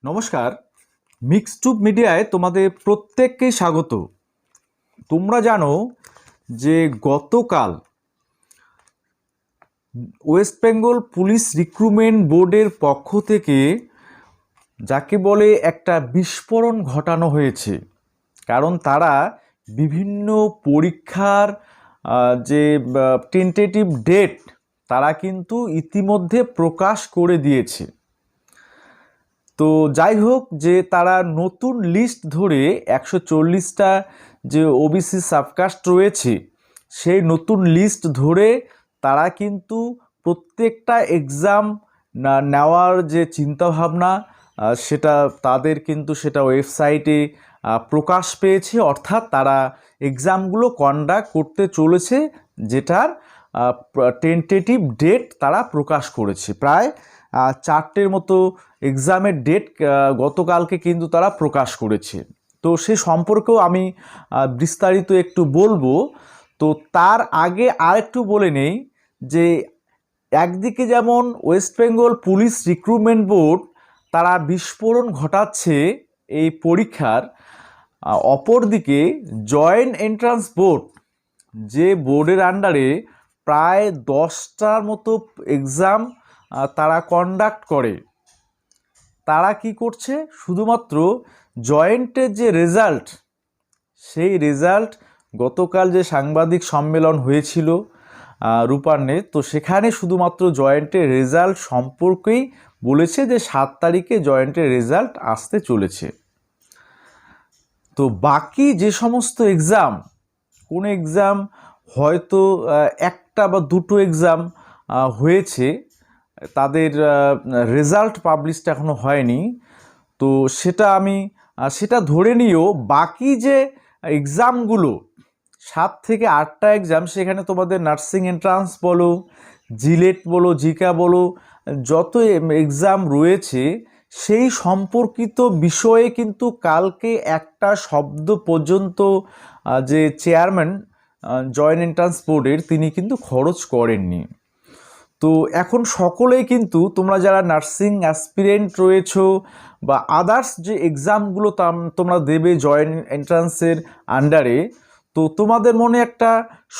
নমস্কার। মিক্সটুব মিডিয়ায় তোমাদের প্রত্যেককে স্বাগত। তোমরা জানো যে গতকাল ওয়েস্ট বেঙ্গল পুলিশ রিক্রুটমেন্ট বোর্ডের পক্ষ থেকে যাকে বলে একটা বিস্ফোরণ ঘটানো হয়েছে। কারণ তারা বিভিন্ন পরীক্ষার যে টেন্টেটিভ ডেট তারা কিন্তু ইতিমধ্যে প্রকাশ করে দিয়েছে। তো যাই হোক, যে তারা নতুন লিস্ট ধরে 140টা যে ওবিসি সাবকাস্ট রয়েছে সেই নতুন লিস্ট ধরে তারা কিন্তু প্রত্যেকটা এক্সাম নেওয়ার যে চিন্তাভাবনা সেটা তাদের কিন্তু সেটা ওয়েবসাইটে প্রকাশ পেয়েছে। অর্থাৎ তারা এক্সামগুলো কন্ডাক্ট করতে চলেছে, যেটার টেন্টেটিভ ডেট তারা প্রকাশ করেছে। প্রায় 4টের মতো এক্সামের ডেট গতকালকে কিন্তু তারা প্রকাশ করেছে। তো সে সম্পর্কেও আমি বিস্তারিত একটু বলবো। তো তার আগে আরেকটু বলে নেই যে একদিকে যেমন West Bengal police recruitment board তারা বিস্ফোরণ ঘটাচ্ছে এই পরীক্ষার, অপরদিকে জয়েন্ট এন্ট্রান্স বোর্ড যে বোর্ডের আন্ডারে প্রায় 10টার মতো এক্সাম তারা কন্ডাক্ট করে, তারা কি করছে, শুধুমাত্র জয়েন্টের যে রেজাল্ট সেই রেজাল্ট গতকাল যে সাংবাদিক সম্মেলন হয়েছিল রূপান্নে, তো সেখানে শুধুমাত্র জয়েন্টের রেজাল্ট সম্পর্কেই বলেছে যে 7 তারিখে জয়েন্টের রেজাল্ট আসতে চলেছে। তো বাকি যে সমস্ত এক্সাম, কোন এক্সাম হয়তো একটা বা দুটো এক্সাম হয়েছে, তাদের রেজাল্ট পাবলিশড এখনো হয়নি, তো সেটা ধরে নিয়েও বাকি যে এক্সামগুলো 7 থেকে 8টা এক্সাম, সেখানে তোমাদের নার্সিং এন্ট্রান্স বলো, জিলেট বলো, জিকা বলো, যত এক্সাম রয়েছে সেই সম্পর্কিত বিষয়ে কিন্তু কালকে একটা শব্দ পর্যন্ত যে চেয়ারম্যান জয়েন্ট এন্ট্রান্স বোর্ডের তিনি কিন্তু খরচ করেননি। তো এখন সকলেই কিন্তু তোমরা যারা নার্সিং অ্যাসপিরেন্ট রয়েছো বা আদার্স যে এক্সামগুলো তোমরা দেবে জয়েন্ট এন্ট্রান্সের আন্ডারে, তো তোমাদের মনে একটা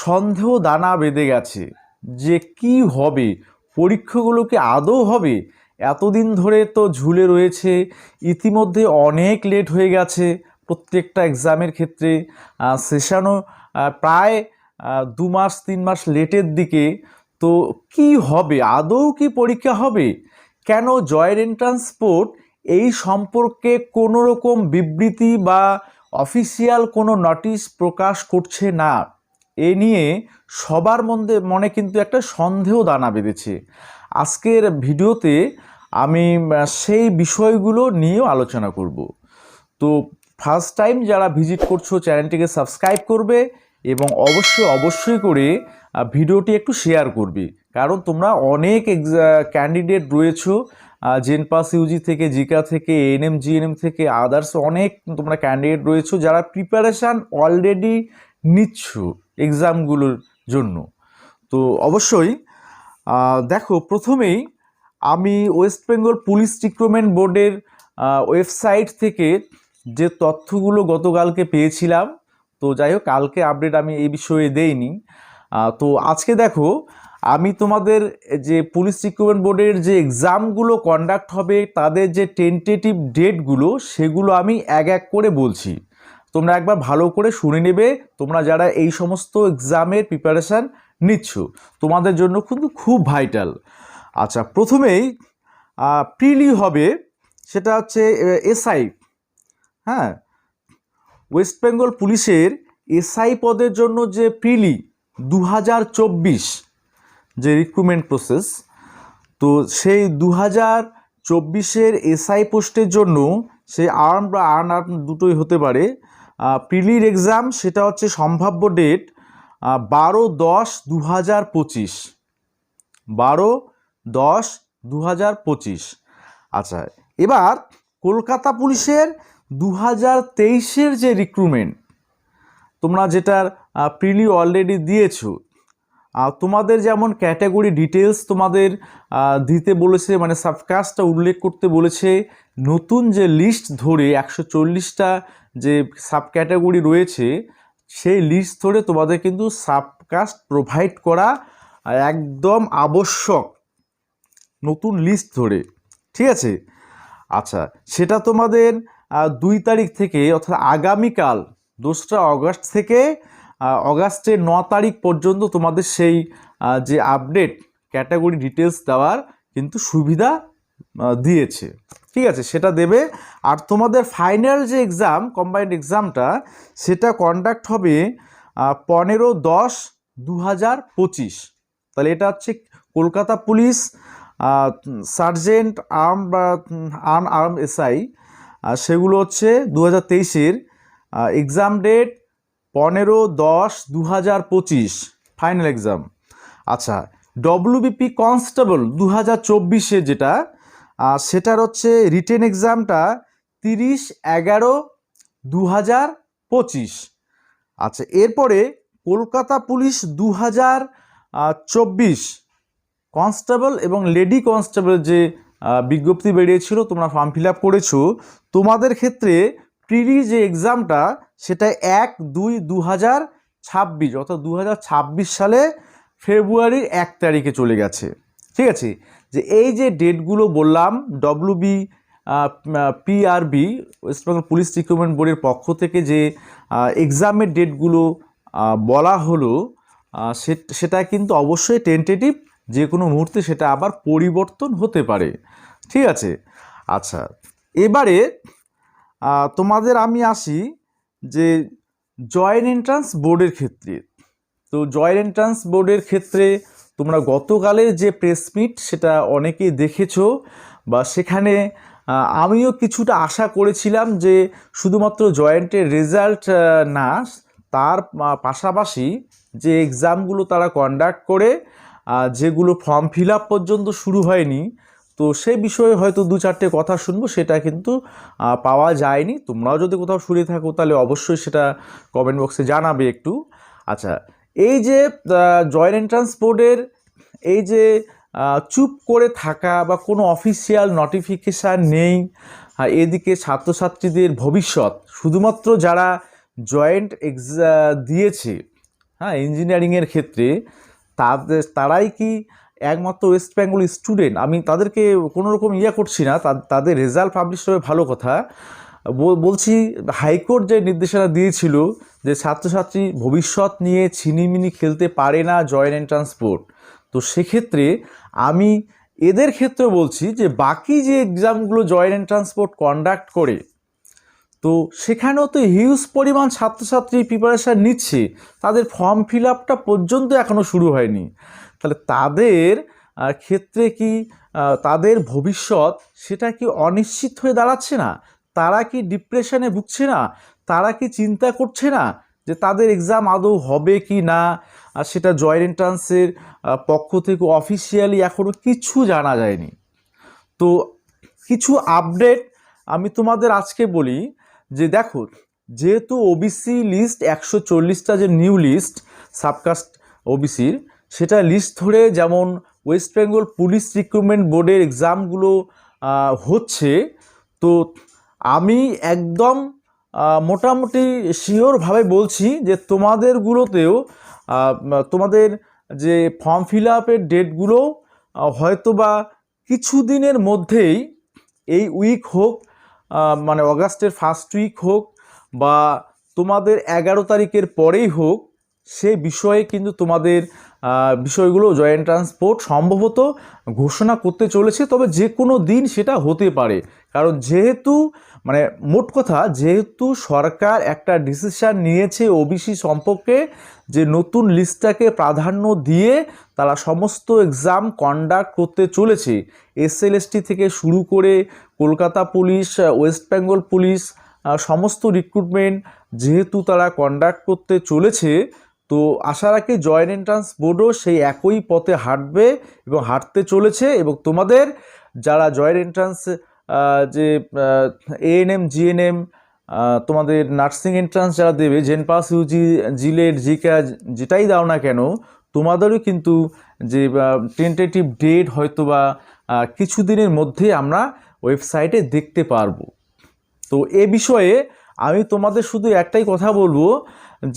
সন্দেহ দানা বেঁধে গেছে যে কি হবে, পরীক্ষাগুলো কি আদৌ হবে? এতদিন ধরে তো ঝুলে রয়েছে, ইতিমধ্যে অনেক লেট হয়ে গেছে প্রত্যেকটা এক্সামের ক্ষেত্রে, সেশনও প্রায় 2 মাস 3 মাস লেটের দিকে। তো কি হবে, আদৌ কি পরীক্ষা হবে? কেন জয়েন্ট এন্ট্রান্স বোর্ড এই সম্পর্কে কোনো রকম বিবৃতি বা অফিসিয়াল কোনো নোটিশ প্রকাশ করছে না? এ নিয়ে সবার মনে কিন্তু একটা সন্দেহ দানা বেঁধেছে। আজকের ভিডিওতে আমি সেই বিষয়গুলো নিয়েও আলোচনা করব। তো ফার্স্ট টাইম যারা ভিজিট করছো চ্যানেলটিকে সাবস্ক্রাইব করবে এবং অবশ্যই করে ভিডিওটি একটু শেয়ার করবে, কারণ তোমরা অনেক ক্যান্ডিডেট রয়েছো, জেনপাস ইউজি থেকে, জিকা থেকে, এএনএম জিএনএম থেকে, আদার্স অনেক তোমরা ক্যান্ডিডেট রয়েছো যারা প্রিপারেশান অলরেডি নিচ্ছ এক্সামগুলোর জন্য। তো অবশ্যই দেখো, প্রথমেই আমি ওয়েস্ট বেঙ্গল পুলিশ রিক্রুটমেন্ট বোর্ডের ওয়েবসাইট থেকে যে তথ্যগুলো গতকালকে পেয়েছিলাম, তো যাই হোক কালকে আপডেট আমি এই বিষয়ে দেইনি। তো আজকে দেখো, আমি তোমাদের যে পুলিশ রিক্রুটমেন্ট বোর্ডের যে এক্সামগুলো কন্ডাক্ট হবে তাদের যে টেন্টেটিভ ডেটগুলো সেগুলো আমি এক এক করে বলছি, তোমরা একবার ভালো করে শুনে নেবে। তোমরা যারা এই সমস্ত এক্সামের প্রিপারেশান নিচ্ছ তোমাদের জন্য কিন্তু খুব ভাইটাল। আচ্ছা, প্রথমেই প্রিলি হবে, সেটা হচ্ছে এসআই। হ্যাঁ, ওয়েস্ট বেঙ্গল পুলিশের এসআই পদের জন্য যে প্রিলি 2024 যে রিক্রুটমেন্ট প্রসেস, তো সেই 2024-এর এসআই পোস্টের জন্য সেই আর্ম বা আর্ন দুটোই হতে পারে। প্রিলির এক্সাম সেটা হচ্ছে সম্ভাব্য ডেট 12/10/2025, 12/10/2025। আচ্ছা, এবার কলকাতা পুলিশের 2023-এর যে রিক্রুটমেন্ট, তোমরা যেটার প্রিলি অলরেডি দিয়েছো, তোমাদের যেমন ক্যাটাগরি ডিটেলস তোমাদের দিতে বলেছে, মানে সাবকাস্টটা উল্লেখ করতে বলেছে নতুন যে লিস্ট ধরে 140টা যে সাব ক্যাটাগরি রয়েছে সেই লিস্ট ধরে তোমাদের কিন্তু সাবকাস্ট প্রোভাইড করা একদম আবশ্যক, নতুন লিস্ট ধরে, ঠিক আছে। আচ্ছা, সেটা তোমাদের 2 তারিখ থেকে অর্থাৎ আগামীকাল 2রা অগস্ট থেকে অগাস্টের 9 তারিখ পর্যন্ত তোমাদের সেই যে আপডেট ক্যাটাগরি ডিটেলস দেওয়ার কিন্তু সুবিধা দিয়েছে, ঠিক আছে, সেটা দেবে। আর তোমাদের ফাইনাল যে এক্সাম কম্বাইন্ড এক্সামটা সেটা কন্ডাক্ট হবে 15/10/2025। তাহলে এটা হচ্ছে কলকাতা পুলিশ সার্জেন্ট আর্ম বা আনআর্ম এসআই, সেগুলো হচ্ছে 2023-এর এক্সাম ডেট 15/10/2025 ফাইনাল এক্সাম। আচ্ছা, ডব্লিউবিপি কনস্টেবল 2024-এ যেটা সেটার হচ্ছে রিটেন এক্সামটা 30/11/2025। আচ্ছা, এরপরে কলকাতা পুলিশ 2024 কনস্টেবল এবং লেডি কনস্টেবল যে বিজ্ঞপ্তি বেরিয়েছিল, তোমরা ফর্ম ফিল আপ করেছো, তোমাদের ক্ষেত্রে প্রিলি যে এক্সামটা সেটা 1/2/2026 অর্থাৎ 2026 সালে ফেব্রুয়ারির 1 তারিখে চলে গেছে, ঠিক আছে। যে এই যে ডেটগুলো বললাম WB PRB West Bengal police recruitment বোর্ডের পক্ষ থেকে যে এক্সামের ডেটগুলো বলা হলো সেটা কিন্তু অবশ্যই টেন্টেটিভ, যে কোনো মুহূর্তে সেটা আবার পরিবর্তন হতে পারে, ঠিক আছে। আচ্ছা, এবারে তোমাদের আমি আসি যে জয়েন্ট এন্ট্রান্স বোর্ডের ক্ষেত্রে। তো জয়েন্ট এন্ট্রান্স বোর্ডের ক্ষেত্রে তোমরা গতকালের যে প্রেস মিট সেটা অনেকেই দেখেছো, বা সেখানে আমিও কিছুটা আশা করেছিলাম যে শুধুমাত্র জয়েন্টের রেজাল্ট না, তার পাশাপাশি যে এক্সামগুলো তারা কন্ডাক্ট করে যেগুলো ফর্ম ফিল আপ পর্যন্ত শুরু হয়নি, তো সেই বিষয়ে হয়তো 2-4টে কথা শুনবো, সেটা কিন্তু পাওয়া যায়নি। তোমরাও যদি কোথাও শুনে থাকো তাহলে অবশ্যই সেটা কমেন্ট বক্সে জানাবে একটু। আচ্ছা, এই যে জয়েন্ট এন্ট্রান্স বোর্ডের এই যে চুপ করে থাকা বা কোনো অফিসিয়াল নোটিফিকেশান নেই, এদিকে ছাত্রছাত্রীদের ভবিষ্যৎ, শুধুমাত্র যারা জয়েন্ট দিয়েছে ইঞ্জিনিয়ারিংয়ের ক্ষেত্রে তারাই কি একমাত্র ওয়েস্ট বেঙ্গল স্টুডেন্ট, আমি তাদেরকে কোনো রকম করছি না, তাদের রেজাল্ট পাবলিশ হবে ভালো কথা, বলছি হাইকোর্ট যে নির্দেশনা দিয়েছিল যে ছাত্রছাত্রী ভবিষ্যৎ নিয়ে ছিনিমিনি খেলতে পারে না জয়েন্ট এন্ট্রান্স বোর্ড, তো সেক্ষেত্রে আমি এদের ক্ষেত্রে বলছি যে বাকি যে এক্সামগুলো জয়েন্ট এন্ট্রান্স বোর্ড কন্ডাক্ট করে, তো সেখানেও তো হিউজ পরিমাণ ছাত্রছাত্রী প্রিপারেশান নিচ্ছে, তাদের ফর্ম ফিল আপটা পর্যন্ত এখনও শুরু হয়নি। তাহলে তাদের ক্ষেত্রে কি তাদের ভবিষ্যৎ সেটা কি অনিশ্চিত হয়ে দাঁড়াচ্ছে না? তারা কি ডিপ্রেশনে ভুগছে না? তারা কি চিন্তা করছে না যে তাদের এক্সাম আদৌ হবে কি না? সেটা জয়েন্ট এন্ট্রান্সের পক্ষ থেকে অফিসিয়ালি এখনও কিছু জানা যায়নি। তো কিছু আপডেট আমি তোমাদের আজকে বলি যে দেখো, যেহেতু ওবিসি লিস্ট 140টা যে নিউ লিস্ট সাবকাস্ট ওবিসির, সেটা লিস্ট ধরে যেমন ওয়েস্ট বেঙ্গল পুলিশ রিক্রুটমেন্ট বোর্ডের এক্সামগুলো হচ্ছে, তো আমি একদম মোটামুটি শিওরভাবে বলছি যে তোমাদেরগুলোতেও তোমাদের যে ফর্ম ফিল আপের ডেটগুলো হয়তো বা কিছু দিনের মধ্যেই, এই উইক হোক মানে অগাস্টের ফার্স্ট উইক হোক বা তোমাদের 11 তারিখের পরেই হোক, সে বিষয়ে কিন্তু তোমাদের বিষয়গুলো জয়েন্ট ট্রান্সপোর্ট সম্ভবত ঘোষণা করতে চলেছে। তবে যে কোনো দিন সেটা হতে পারে, কারণ যেহেতু মানে মোট কথা যেহেতু সরকার একটা ডিসিশান নিয়েছে ওবিসি সম্পর্কে, যে নতুন লিস্টটাকে প্রাধান্য দিয়ে তারা সমস্ত এক্সাম কন্ডাক্ট করতে চলেছে, এসএলএসটি থেকে শুরু করে Kolkata police, West Bengal police, সমস্ত রিক্রুটমেন্ট যেহেতু তারা কন্ডাক্ট করতে চলেছে, তো আশা রাখি জয়েন্ট এন্ট্রান্স বোর্ডও সেই একই পথে হাঁটবে এবং হাঁটতে চলেছে। এবং তোমাদের যারা জয়েন্ট এন্ট্রান্স যে এএনএম জিএনএম তোমাদের নার্সিং এন্ট্রান্স যারা দেবে, জেনপাস ইউজি জিলেট জিকা যেটাই দাও না কেন, তোমাদেরও কিন্তু যে টেন্টেটিভ ডেট হয়তো বা কিছু দিনের মধ্যে আমরা ওয়েবসাইটে দেখতে পারবো। তো এ বিষয়ে আমি তোমাদের শুধু একটাই কথা বলবো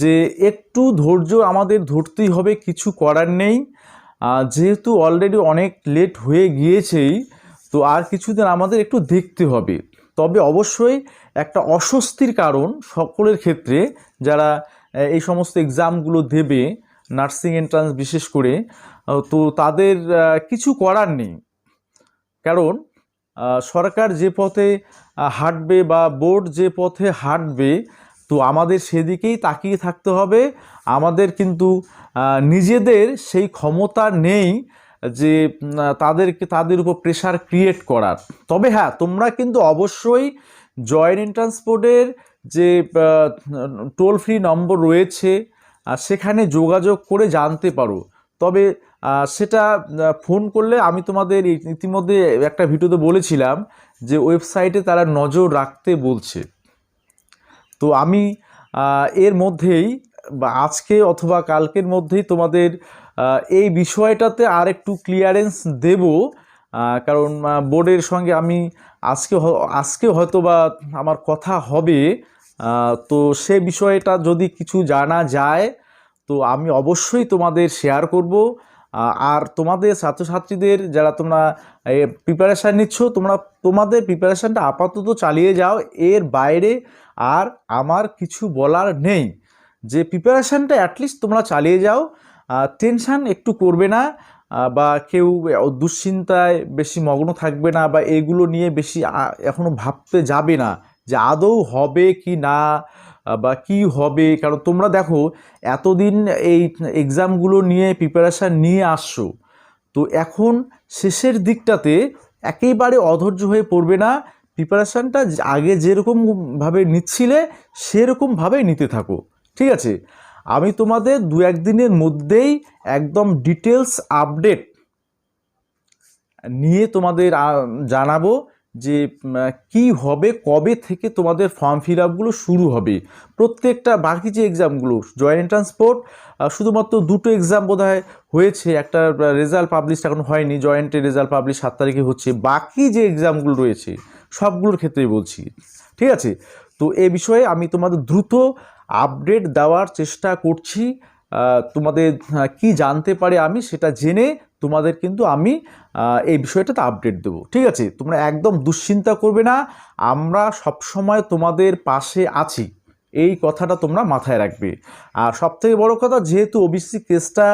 যে একটু ধৈর্য আমাদের ধরতেই হবে, কিছু করার নেই। যেহেতু অলরেডি অনেক লেট হয়ে গিয়েছেই, তো আর কিছুদিন আমাদের একটু দেখতে হবে। তবে অবশ্যই একটা অস্বস্তির কারণ সকলের ক্ষেত্রে, যারা এই সমস্ত এক্সামগুলো দেবে, নার্সিং এন্ট্রান্স বিশেষ করে, তো তাদের কিছু করার নেই। কারণ সরকার যে পথে হাঁটবে বা বোর্ড যে পথে হাঁটবে, তো আমাদের সেদিকেই তাকিয়ে থাকতে হবে। আমাদের কিন্তু নিজেদের সেই ক্ষমতা নেই যে তাদের উপর প্রেশার ক্রিয়েট করার। তবে হ্যাঁ, তোমরা কিন্তু অবশ্যই জয়েন্ট এন্ট্রান্স বোর্ডের যে টোল ফ্রি নম্বর রয়েছে সেখানে যোগাযোগ করে জানতে পারো। তবে সেটা ফোন করলে, আমি তোমাদের ইতিমধ্যে একটা ভিডিওতে বলেছিলাম যে ওয়েবসাইটে তারা নজর রাখতে বলছে। তো আমি এর মধ্যেই বা আজকে অথবা কালকের মধ্যেই তোমাদের এই বিষয়টাতে আর একটু ক্লিয়ারেন্স দেব। কারণ বোর্ডের সঙ্গে আমি আজকে হয়তো বা আমার কথা হবে। তো সে বিষয়টা যদি কিছু জানা যায় তো আমি অবশ্যই তোমাদের শেয়ার করব। আর তোমাদের ছাত্রছাত্রীদের যারা তোমরা প্রিপারেশান নিচ্ছ, তোমাদের প্রিপারেশানটা আপাতত চালিয়ে যাও। এর বাইরে আর আমার কিছু বলার নেই। যে প্রিপারেশানটা অ্যাটলিস্ট তোমরা চালিয়ে যাও, টেনশান একটু করবে না, বা কেউ দুশ্চিন্তায় বেশি মগ্ন থাকবে না, বা এগুলো নিয়ে বেশি এখনও ভাবতে যাবে না যে আদৌ হবে কি না বা কি হবে। কারণ তোমরা দেখো এতদিন এই এক্সামগুলো নিয়ে প্রিপারেশান নিয়ে আসছো, তো এখন শেষের দিকটাতে একেবারে অধৈর্য হয়ে পড়বে না। প্রিপারেশানটা আগে যেরকমভাবে নিচ্ছিলে সেরকমভাবেই নিতে থাকো, ঠিক আছে? আমি তোমাদের 2-1 দিনের মধ্যেই একদম ডিটেলস আপডেট নিয়ে তোমাদের জানাবো যে কি হবে, কবে থেকে তোমাদের ফর্ম ফিল আপগুলো শুরু হবে। প্রত্যেকটা বাকি যে এক্সামগুলো জয়েন্ট এন্ট্রান্স বোর্ড শুধুমাত্র 2টো এক্সাম বোধহয় হয়েছে, একটা রেজাল্ট পাবলিশ এখন হয়নি, জয়েন্টের রেজাল্ট পাবলিশ 7 তারিখে হচ্ছে। বাকি যে এক্সামগুলো রয়েছে সবগুলোর ক্ষেত্রেই বলছি, ঠিক আছে? তো এ বিষয়ে আমি তোমাদের দ্রুত আপডেট দেওয়ার চেষ্টা করছি। তোমাদের কি জানতে পারে আমি সেটা জেনে তোমাদের কিন্তু আমি এই বিষয়টাতে আপডেট দেবো, ঠিক আছে? তোমরা একদম দুশ্চিন্তা করবে না, আমরা সবসময় তোমাদের পাশে আছি, এই কথাটা তোমরা মাথায় রাখবে। আর সবথেকে বড় কথা, যেহেতু ওবিসি কেসটা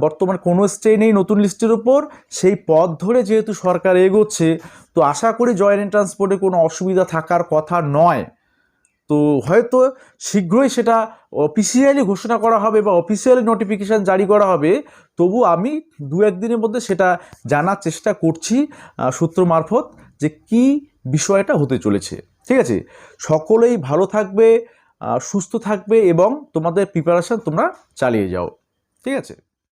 বর্তমানে কোনো স্টে নেই নতুন লিস্টের ওপর, সেই পথ ধরে যেহেতু সরকার এগোচ্ছে, তো আশা করি জয়েন্ট এন্ট্রান্স বোর্ডে কোনো অসুবিধা থাকার কথা নয়। তো হয়তো শীঘ্রই সেটা অফিসিয়ালি ঘোষণা করা হবে বা অফিসিয়ালি নোটিফিকেশান জারি করা হবে। তবু আমি 2-1 দিনের মধ্যে সেটা জানার চেষ্টা করছি সূত্র মারফত যে কি বিষয়টা হতে চলেছে, ঠিক আছে? সকলেই ভালো থাকবে, সুস্থ থাকবে এবং তোমাদের প্রিপারেশান তোমরা চালিয়ে যাও, ঠিক আছে?